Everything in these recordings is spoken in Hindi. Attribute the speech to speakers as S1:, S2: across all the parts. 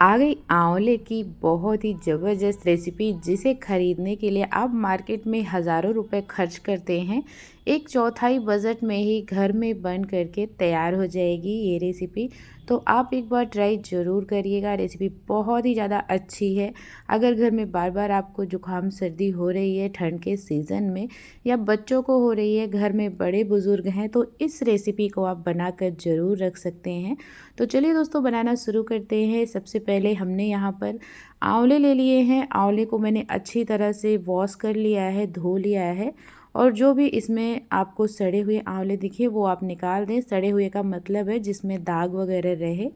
S1: आ गई आंवले की बहुत ही ज़बरदस्त रेसिपी, जिसे खरीदने के लिए आप मार्केट में हज़ारों रुपए खर्च करते हैं। एक चौथाई बजट में ही घर में बन करके तैयार हो जाएगी ये रेसिपी। तो आप एक बार ट्राई ज़रूर करिएगा। रेसिपी बहुत ही ज़्यादा अच्छी है। अगर घर में बार बार आपको जुकाम सर्दी हो रही है ठंड के सीज़न में, या बच्चों को हो रही है, घर में बड़े बुज़ुर्ग हैं, तो इस रेसिपी को आप बनाकर ज़रूर रख सकते हैं। तो चलिए दोस्तों, बनाना शुरू करते हैं। सबसे पहले हमने यहाँ पर आंवले ले लिए हैं। आंवले को मैंने अच्छी तरह से वॉश कर लिया है, धो लिया है। और जो भी इसमें आपको सड़े हुए आंवले दिखे वो आप निकाल दें। सड़े हुए का मतलब है जिसमें दाग वगैरह रहे।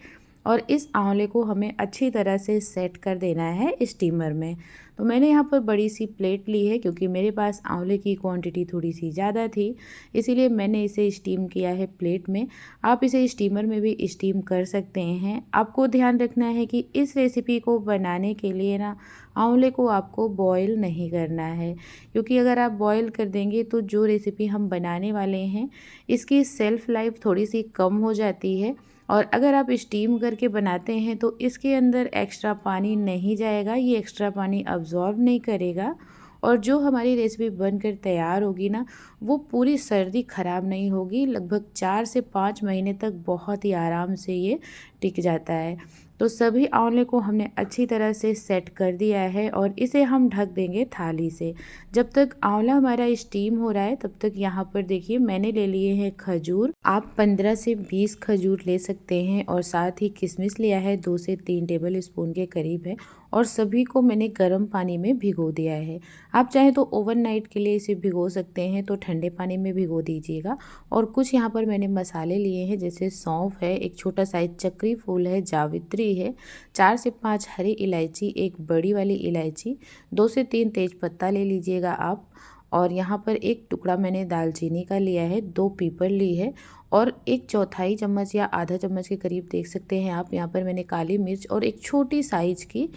S1: और इस आंवले को हमें अच्छी तरह से सेट कर देना है स्टीमर में। तो मैंने यहाँ पर बड़ी सी प्लेट ली है, क्योंकि मेरे पास आंवले की क्वांटिटी थोड़ी सी ज़्यादा थी, इसीलिए मैंने इसे स्टीम किया है प्लेट में। आप इसे स्टीमर में भी स्टीम कर सकते हैं। आपको ध्यान रखना है कि इस रेसिपी को बनाने के लिए ना, आंवले को आपको बॉईल नहीं करना है, क्योंकि अगर आप बॉईल कर देंगे तो जो रेसिपी हम बनाने वाले हैं इसकी सेल्फ़ लाइफ थोड़ी सी कम हो जाती है। और अगर आप स्टीम करके बनाते हैं तो इसके अंदर एक्स्ट्रा पानी नहीं जाएगा, ये एक्स्ट्रा पानी अब्ज़ॉर्ब नहीं करेगा। और जो हमारी रेसिपी बनकर तैयार होगी ना, वो पूरी सर्दी ख़राब नहीं होगी। लगभग 4 से 5 महीने तक बहुत ही आराम से ये टिक जाता है। तो सभी आंवले को हमने अच्छी तरह से सेट कर दिया है और इसे हम ढक देंगे थाली से। जब तक आंवला हमारा स्टीम हो रहा है, तब तक यहाँ पर देखिए मैंने ले लिए हैं खजूर। आप 15 से 20 खजूर ले सकते हैं। और साथ ही किशमिश लिया है, 2 से 3 टेबल स्पून के करीब है। और सभी को मैंने गर्म पानी में भिगो दिया है। आप चाहें तो ओवरनाइट के लिए इसे भिगो सकते हैं, तो ठंडे पानी में भिगो दीजिएगा। और कुछ यहाँ पर मैंने मसाले लिए हैं, जैसे सौंफ है, एक छोटा साइज चक्री फूल है, जावित्री है, 4 से 5 हरी इलायची, एक बड़ी वाली इलायची, 2 से 3 तेज पत्ता ले लीजिएगा आप। और यहाँ पर एक टुकड़ा मैंने दालचीनी का लिया है, 2 पीपल ली है। और एक चौथाई चम्मच या आधा चम्मच के करीब देख सकते हैं आप, यहाँ पर मैंने काली मिर्च और एक छोटी साइज की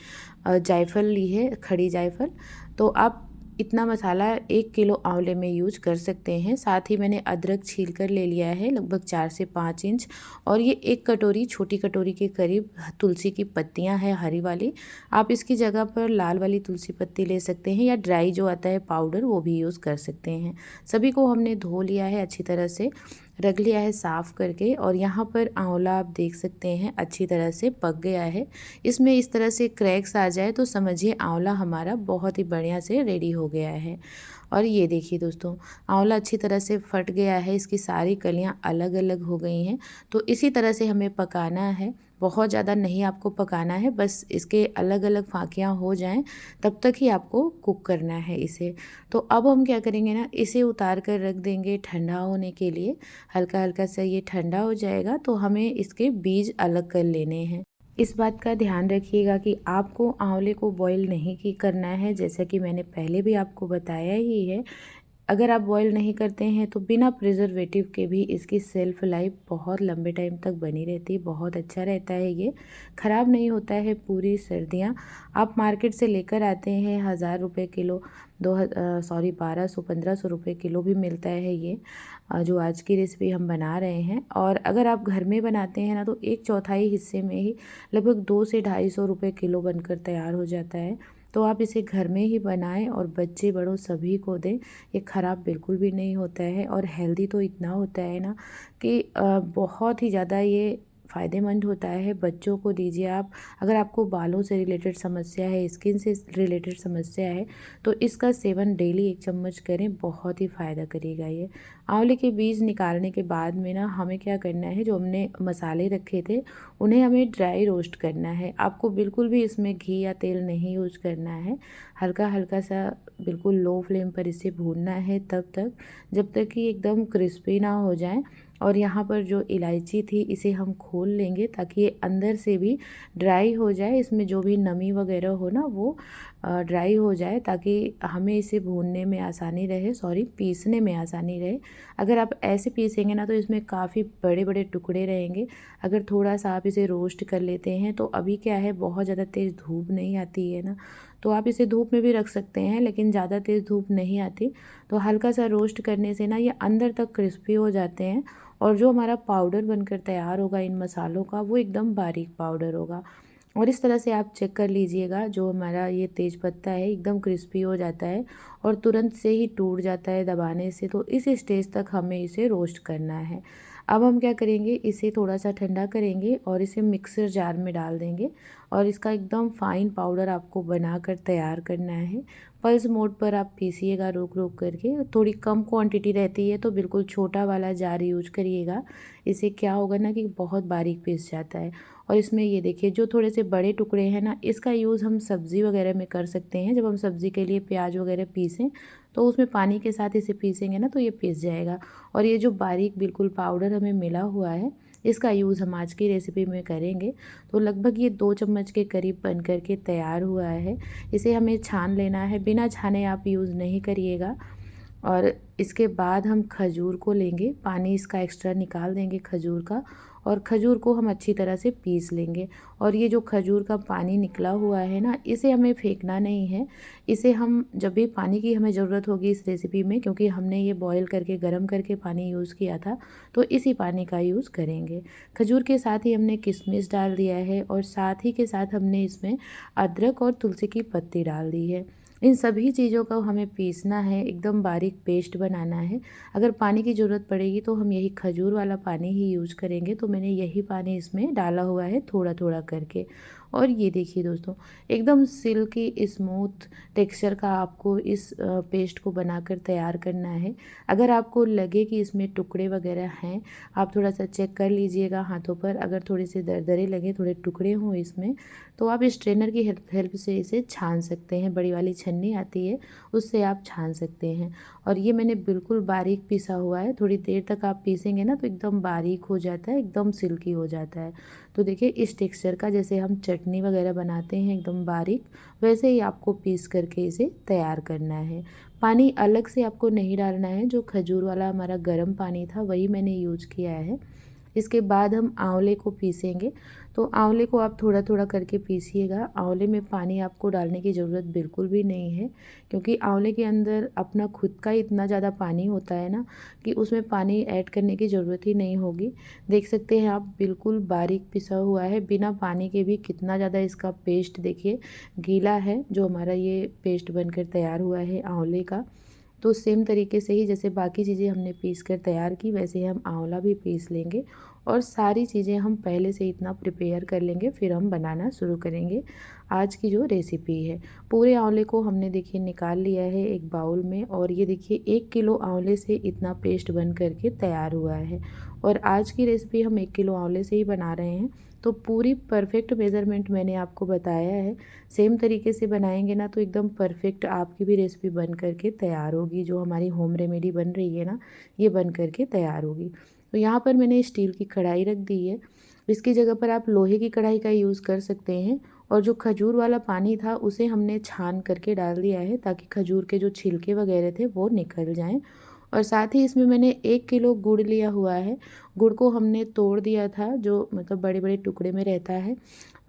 S1: जायफल ली है, खड़ी जायफल। तो आप इतना मसाला 1 किलो आंवले में यूज कर सकते हैं। साथ ही मैंने अदरक छील कर ले लिया है, लगभग 4 से 5 इंच। और ये 1 कटोरी, छोटी कटोरी के करीब तुलसी की पत्तियां हैं, हरी वाली। आप इसकी जगह पर लाल वाली तुलसी पत्ती ले सकते हैं, या ड्राई जो आता है पाउडर, वो भी यूज़ कर सकते हैं। सभी को हमने धो लिया है, अच्छी तरह से रख लिया है साफ़ करके। और यहाँ पर आंवला आप देख सकते हैं अच्छी तरह से पक गया है। इसमें इस तरह से क्रैक्स आ जाए तो समझिए आंवला हमारा बहुत ही बढ़िया से रेडी हो गया है। और ये देखिए दोस्तों, आंवला अच्छी तरह से फट गया है, इसकी सारी कलियां अलग अलग हो गई हैं। तो इसी तरह से हमें पकाना है, बहुत ज़्यादा नहीं आपको पकाना है, बस इसके अलग अलग फाँकियाँ हो जाएं, तब तक ही आपको कुक करना है इसे। तो अब हम क्या करेंगे ना, इसे उतार कर रख देंगे ठंडा होने के लिए। हल्का हल्का सा ये ठंडा हो जाएगा तो हमें इसके बीज अलग कर लेने हैं। इस बात का ध्यान रखिएगा कि आपको आंवले को बॉईल नहीं की करना है, जैसा कि मैंने पहले भी आपको बताया ही है। अगर आप बॉईल नहीं करते हैं तो बिना प्रिजर्वेटिव के भी इसकी सेल्फ़ लाइफ बहुत लंबे टाइम तक बनी रहती है, बहुत अच्छा रहता है, ये ख़राब नहीं होता है पूरी सर्दियाँ। आप मार्केट से लेकर आते हैं 1000 रुपये किलो, 1200 1500 रुपये किलो भी मिलता है ये, जो आज की रेसिपी हम बना रहे हैं। और अगर आप घर में बनाते हैं ना, तो 1/4 हिस्से में ही लगभग 2 से 250 रुपये किलो बनकर तैयार हो जाता है। तो आप इसे घर में ही बनाएं और बच्चे बड़ों सभी को दें। ये ख़राब बिल्कुल भी नहीं होता है, और हेल्दी तो इतना होता है ना कि बहुत ही ज़्यादा ये फ़ायदेमंद होता है। बच्चों को दीजिए आप। अगर आपको बालों से रिलेटेड समस्या है, स्किन से रिलेटेड समस्या है, तो इसका सेवन डेली 1 चम्मच करें, बहुत ही फ़ायदा करेगा ये। आंवले के बीज निकालने के बाद में ना, हमें क्या करना है, जो हमने मसाले रखे थे उन्हें हमें ड्राई रोस्ट करना है। आपको बिल्कुल भी इसमें घी या तेल नहीं यूज़ करना है। हल्का हल्का सा बिल्कुल लो फ्लेम पर इसे भूनना है तब तक, जब तक कि एकदम क्रिस्पी ना हो जाए। और यहाँ पर जो इलायची थी इसे हम खोल लेंगे, ताकि ये अंदर से भी ड्राई हो जाए, इसमें जो भी नमी वगैरह हो ना वो ड्राई हो जाए, ताकि हमें इसे भूनने में आसानी रहे, पीसने में आसानी रहे। अगर आप ऐसे पीसेंगे ना तो इसमें काफ़ी बड़े बड़े टुकड़े रहेंगे। अगर थोड़ा सा आप इसे रोस्ट कर लेते हैं, तो अभी क्या है, बहुत ज़्यादा तेज़ धूप नहीं आती है ना, तो आप इसे धूप में भी रख सकते हैं, लेकिन ज़्यादा तेज़ धूप नहीं आती। तो हल्का सा रोस्ट करने से ना ये अंदर तक क्रिस्पी हो जाते हैं। और जो हमारा पाउडर बनकर तैयार होगा इन मसालों का, वो एकदम बारीक पाउडर होगा। और इस तरह से आप चेक कर लीजिएगा, जो हमारा ये तेज पत्ता है एकदम क्रिस्पी हो जाता है और तुरंत से ही टूट जाता है दबाने से। तो इस स्टेज तक हमें इसे रोस्ट करना है। अब हम क्या करेंगे, इसे थोड़ा सा ठंडा करेंगे और इसे मिक्सर जार में डाल देंगे और इसका एकदम फाइन पाउडर आपको बनाकर तैयार करना है। पल्स मोड पर आप पीसिएगा रोक रोक करके। थोड़ी कम क्वांटिटी रहती है तो बिल्कुल छोटा वाला जार यूज करिएगा। इससे क्या होगा ना कि बहुत बारीक पीस जाता है। और इसमें ये देखिए, जो थोड़े से बड़े टुकड़े हैं ना, इसका यूज़ हम सब्ज़ी वगैरह में कर सकते हैं। जब हम सब्ज़ी के लिए प्याज वगैरह पीसें तो उसमें पानी के साथ इसे पीसेंगे ना तो ये पीस जाएगा। और ये जो बारीक बिल्कुल पाउडर हमें मिला हुआ है, इसका यूज़ हम आज की रेसिपी में करेंगे। तो लगभग ये 2 चम्मच के करीब बन कर के तैयार हुआ है। इसे हमें छान लेना है, बिना छाने आप यूज़ नहीं करिएगा। और इसके बाद हम खजूर को लेंगे, पानी इसका एक्स्ट्रा निकाल देंगे खजूर का, और खजूर को हम अच्छी तरह से पीस लेंगे। और ये जो खजूर का पानी निकला हुआ है ना, इसे हमें फेंकना नहीं है। इसे हम जब भी पानी की हमें ज़रूरत होगी इस रेसिपी में, क्योंकि हमने ये बॉईल करके गर्म करके पानी यूज़ किया था, तो इसी पानी का यूज़ करेंगे। खजूर के साथ ही हमने किशमिश डाल दिया है और साथ ही के साथ हमने इसमें अदरक और तुलसी की पत्ती डाल दी है। इन सभी चीज़ों को हमें पीसना है, एकदम बारीक पेस्ट बनाना है। अगर पानी की ज़रूरत पड़ेगी तो हम यही खजूर वाला पानी ही यूज़ करेंगे। तो मैंने यही पानी इसमें डाला हुआ है थोड़ा थोड़ा करके। और ये देखिए दोस्तों, एकदम सिल्की स्मूथ टेक्सचर का आपको इस पेस्ट को बनाकर तैयार करना है। अगर आपको लगे कि इसमें टुकड़े वगैरह हैं, आप थोड़ा सा चेक कर लीजिएगा हाथों पर। अगर थोड़े से दरदरे लगे, थोड़े टुकड़े हों इसमें, तो आप स्ट्रेनर की हेल्प से इसे छान सकते हैं। बड़ी वाली छन्नी आती है, उससे आप छान सकते हैं। और ये मैंने बिल्कुल बारीक पीसा हुआ है। थोड़ी देर तक आप पीसेंगे ना तो एकदम बारीक हो जाता है, एकदम सिल्की हो जाता है। तो देखिए, इस टेक्सचर का, जैसे हम चटनी वगैरह बनाते हैं एकदम बारीक, वैसे ही आपको पीस करके इसे तैयार करना है। पानी अलग से आपको नहीं डालना है। जो खजूर वाला हमारा गर्म पानी था वही मैंने यूज किया है। इसके बाद हम आंवले को पीसेंगे। तो आंवले को आप थोड़ा थोड़ा करके पीसिएगा। आंवले में पानी आपको डालने की ज़रूरत बिल्कुल भी नहीं है, क्योंकि आंवले के अंदर अपना खुद का इतना ज़्यादा पानी होता है ना कि उसमें पानी ऐड करने की ज़रूरत ही नहीं होगी। देख सकते हैं आप, बिल्कुल बारीक पिसा हुआ है बिना पानी के भी। कितना ज़्यादा इसका पेस्ट देखिए गीला है, जो हमारा ये पेस्ट बनकर तैयार हुआ है आंवले का। तो सेम तरीके से ही जैसे बाकी चीज़ें हमने पीस कर तैयार की, वैसे ही हम आंवला भी पीस लेंगे। और सारी चीज़ें हम पहले से इतना प्रिपेयर कर लेंगे, फिर हम बनाना शुरू करेंगे आज की जो रेसिपी है। पूरे आंवले को हमने देखिए निकाल लिया है एक बाउल में। और ये देखिए 1 किलो आंवले से इतना पेस्ट बन करके तैयार हुआ है। और आज की रेसिपी हम 1 किलो आंवले से ही बना रहे हैं। तो पूरी परफेक्ट मेज़रमेंट मैंने आपको बताया है। सेम तरीके से बनाएंगे ना तो एकदम परफेक्ट आपकी भी रेसिपी बन करके तैयार होगी। जो हमारी होम रेमेडी बन रही है ना, ये बन करके तैयार होगी। तो यहाँ पर मैंने स्टील की कढ़ाई रख दी है। इसकी जगह पर आप लोहे की कढ़ाई का यूज़ कर सकते हैं। और जो खजूर वाला पानी था उसे हमने छान करके डाल दिया है, ताकि खजूर के जो छिलके वगैरह थे वो निकल जाएं। और साथ ही इसमें मैंने 1 किलो गुड़ लिया हुआ है। गुड़ को हमने तोड़ दिया था, जो मतलब बड़े बड़े टुकड़े में रहता है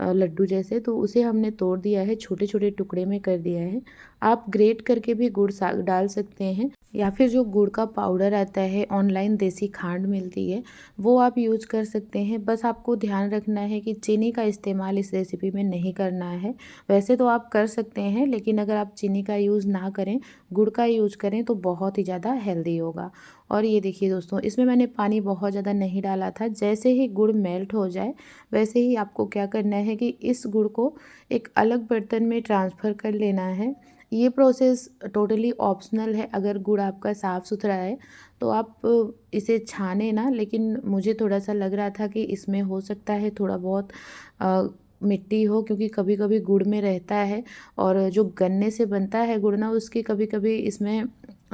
S1: लड्डू जैसे, तो उसे हमने तोड़ दिया है, छोटे छोटे टुकड़े में कर दिया है। आप ग्रेट करके भी गुड़ डाल सकते हैं, या फिर जो गुड़ का पाउडर आता है, ऑनलाइन देसी खांड मिलती है, वो आप यूज कर सकते हैं। बस आपको ध्यान रखना है कि चीनी का इस्तेमाल इस रेसिपी में नहीं करना है। वैसे तो आप कर सकते हैं, लेकिन अगर आप चीनी का यूज़ ना करें, गुड़ का यूज करें, तो बहुत ही ज़्यादा हेल्दी होगा। और ये देखिए दोस्तों, इसमें मैंने पानी बहुत ज़्यादा नहीं डाला था। जैसे ही गुड़ मेल्ट हो जाए, वैसे ही आपको क्या करना है कि इस गुड़ को एक अलग बर्तन में ट्रांसफ़र कर लेना है। ये प्रोसेस टोटली ऑप्शनल है। अगर गुड़ आपका साफ़ सुथरा है तो आप इसे छाने ना, लेकिन मुझे थोड़ा सा लग रहा था कि इसमें हो सकता है थोड़ा बहुत मिट्टी हो, क्योंकि कभी कभी गुड़ में रहता है। और जो गन्ने से बनता है गुड़ ना, उसकी कभी कभी इसमें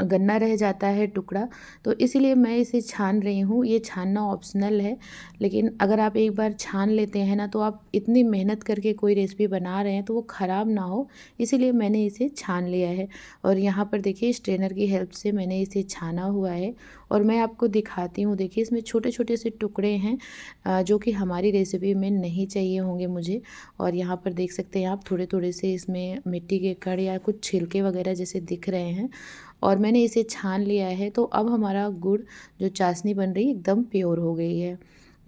S1: गन्ना रह जाता है टुकड़ा। तो इसीलिए मैं इसे छान रही हूँ। ये छानना ऑप्शनल है, लेकिन अगर आप एक बार छान लेते हैं ना, तो आप इतनी मेहनत करके कोई रेसिपी बना रहे हैं तो वो ख़राब ना हो, इसीलिए मैंने इसे छान लिया है। और यहाँ पर देखिए, स्ट्रेनर की हेल्प से मैंने इसे छाना हुआ है। और मैं आपको दिखाती हूँ, देखिए इसमें छोटे छोटे से टुकड़े हैं जो कि हमारी रेसिपी में नहीं चाहिए होंगे मुझे। और यहाँ पर देख सकते हैं आप, थोड़े थोड़े से इसमें मिट्टी के कण या कुछ छिलके वगैरह जैसे दिख रहे हैं। और मैंने इसे छान लिया है। तो अब हमारा गुड़ जो चाशनी बन रही है एकदम प्योर हो गई है।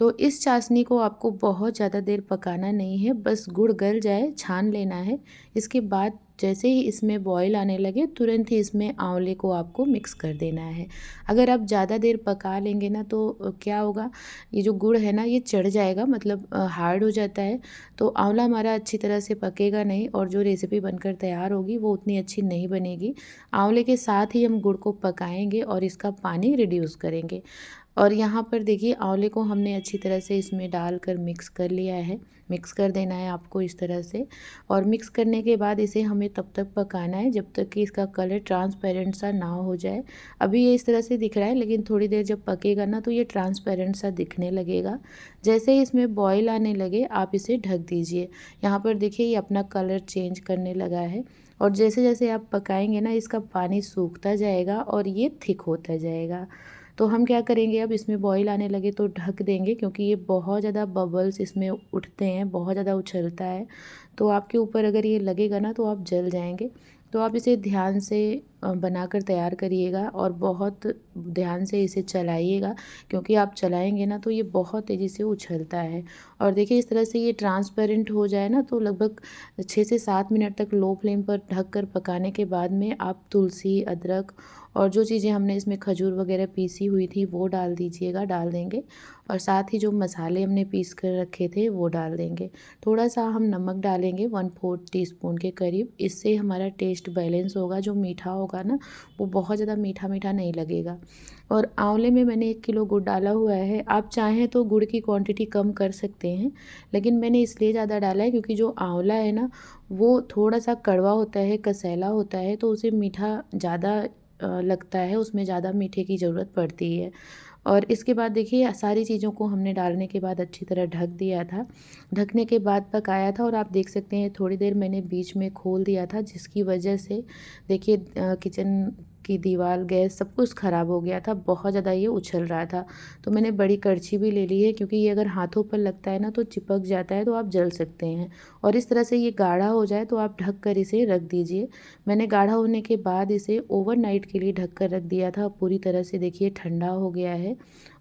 S1: तो इस चाशनी को आपको बहुत ज़्यादा देर पकाना नहीं है, बस गुड़ गल जाए छान लेना है। इसके बाद जैसे ही इसमें बॉयल आने लगे तुरंत ही इसमें आंवले को आपको मिक्स कर देना है। अगर आप ज़्यादा देर पका लेंगे ना तो क्या होगा, ये जो गुड़ है ना ये चढ़ जाएगा, मतलब हार्ड हो जाता है। तो आंवला हमारा अच्छी तरह से पकेगा नहीं और जो रेसिपी बनकर तैयार होगी वो उतनी अच्छी नहीं बनेगी। आंवले के साथ ही हम गुड़ को पकाएंगे और इसका पानी रिड्यूस करेंगे। और यहाँ पर देखिए आंवले को हमने अच्छी तरह से इसमें डालकर मिक्स कर लिया है। मिक्स कर देना है आपको इस तरह से, और मिक्स करने के बाद इसे हमें तब तक पकाना है जब तक कि इसका कलर ट्रांसपेरेंट सा ना हो जाए। अभी ये इस तरह से दिख रहा है, लेकिन थोड़ी देर जब पकेगा ना तो ये ट्रांसपेरेंट सा दिखने लगेगा। जैसे ही इसमें बॉयल आने लगे आप इसे ढक दीजिए। यहाँ पर देखिए ये अपना कलर चेंज करने लगा है, और जैसे जैसे आप पकाएंगे ना इसका पानी सूखता जाएगा और ये थिक होता जाएगा। तो हम क्या करेंगे, अब इसमें बॉईल आने लगे तो ढक देंगे, क्योंकि ये बहुत ज़्यादा बबल्स इसमें उठते हैं, बहुत ज़्यादा उछलता है। तो आपके ऊपर अगर ये लगेगा ना तो आप जल जाएंगे। तो आप इसे ध्यान से बनाकर तैयार करिएगा और बहुत ध्यान से इसे चलाइएगा, क्योंकि आप चलाएंगे ना तो ये बहुत तेज़ी से उछलता है। और देखिए इस तरह से ये ट्रांसपेरेंट हो जाए ना तो लगभग 6 से 7 मिनट तक लो फ्लेम पर ढक कर पकाने के बाद में आप तुलसी, अदरक और जो चीज़ें हमने इसमें खजूर वगैरह पीसी हुई थी वो डाल दीजिएगा, डाल देंगे। और साथ ही जो मसाले हमने पीस कर रखे थे वो डाल देंगे। थोड़ा सा हम नमक डालेंगे 1/4 टीस्पून के करीब, इससे हमारा टेस्ट बैलेंस होगा। जो मीठा होगा ना वो बहुत ज़्यादा मीठा मीठा नहीं लगेगा। और आंवले में मैंने 1 किलो गुड़ डाला हुआ है। आप चाहें तो गुड़ की क्वांटिटी कम कर सकते हैं, लेकिन मैंने इसलिए ज़्यादा डाला है क्योंकि जो आंवला है ना वो थोड़ा सा कड़वा होता है, कसैला होता है, तो उसे मीठा ज़्यादा लगता है, उसमें ज़्यादा मीठे की ज़रूरत पड़ती है। और इसके बाद देखिए सारी चीज़ों को हमने डालने के बाद अच्छी तरह ढक दिया था। ढकने के बाद पकाया था, और आप देख सकते हैं थोड़ी देर मैंने बीच में खोल दिया था, जिसकी वजह से देखिए किचन की दीवार, गैस सब कुछ ख़राब हो गया था, बहुत ज़्यादा ये उछल रहा था। तो मैंने बड़ी कड़छी भी ले ली है, क्योंकि ये अगर हाथों पर लगता है ना तो चिपक जाता है, तो आप जल सकते हैं। और इस तरह से ये गाढ़ा हो जाए तो आप ढक कर इसे रख दीजिए। मैंने गाढ़ा होने के बाद इसे ओवरनाइट के लिए ढक कर रख दिया था। पूरी तरह से देखिए ठंडा हो गया है,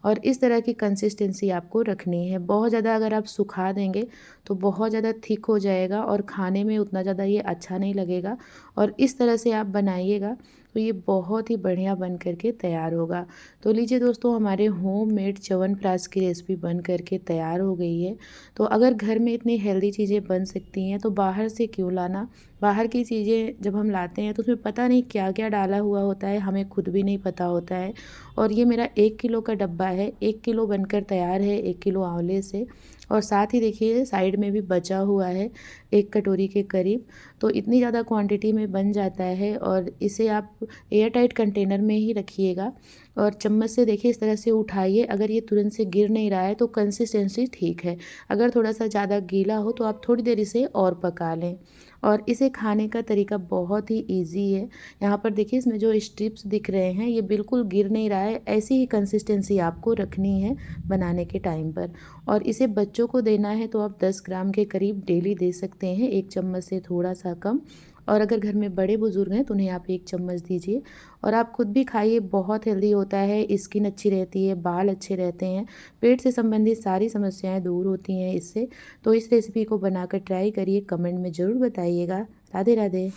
S1: और इस तरह की कंसिस्टेंसी आपको रखनी है। बहुत ज़्यादा अगर आप सुखा देंगे तो बहुत ज़्यादा थिक हो जाएगा और खाने में उतना ज़्यादा ये अच्छा नहीं लगेगा। और इस तरह से आप बनाइएगा तो ये बहुत ही बढ़िया बन करके तैयार होगा। तो लीजिए दोस्तों, हमारे होममेड च्यवनप्राश की रेसिपी बन करके तैयार हो गई है। तो अगर घर में इतनी हेल्दी चीज़ें बन सकती हैं तो बाहर से क्यों लाना। बाहर की चीज़ें जब हम लाते हैं तो उसमें पता नहीं क्या क्या डाला हुआ होता है, हमें खुद भी नहीं पता होता है। और ये मेरा 1 किलो का डब्बा है, 1 किलो बनकर तैयार है 1 किलो आंवले से। और साथ ही देखिए साइड में भी बचा हुआ है 1 कटोरी के करीब। तो इतनी ज़्यादा क्वांटिटी में बन जाता है, और इसे आप एयर टाइट कंटेनर में ही रखिएगा। और चम्मच से देखिए इस तरह से उठाइए, अगर ये तुरंत से गिर नहीं रहा है तो कंसिस्टेंसी ठीक है। अगर थोड़ा सा ज़्यादा गीला हो तो आप थोड़ी देर इसे और पका लें। और इसे खाने का तरीका बहुत ही ईजी है। यहाँ पर देखिए इसमें जो स्ट्रिप्स दिख रहे हैं ये बिल्कुल गिर नहीं रहा है, ऐसी ही कंसिस्टेंसी आपको रखनी है बनाने के टाइम पर। और इसे बच्चों को देना है तो आप 10 ग्राम के करीब डेली दे सकते हैं, 1 चम्मच से थोड़ा सा कम। और अगर घर में बड़े बुजुर्ग हैं तो उन्हें आप 1 चम्मच दीजिए। और आप खुद भी खाइए, बहुत हेल्दी होता है, स्किन अच्छी रहती है, बाल अच्छे रहते हैं, पेट से संबंधित सारी समस्याएं दूर होती हैं इससे। तो इस रेसिपी को बनाकर ट्राई करिए, कमेंट में ज़रूर बताइएगा। राधे राधे।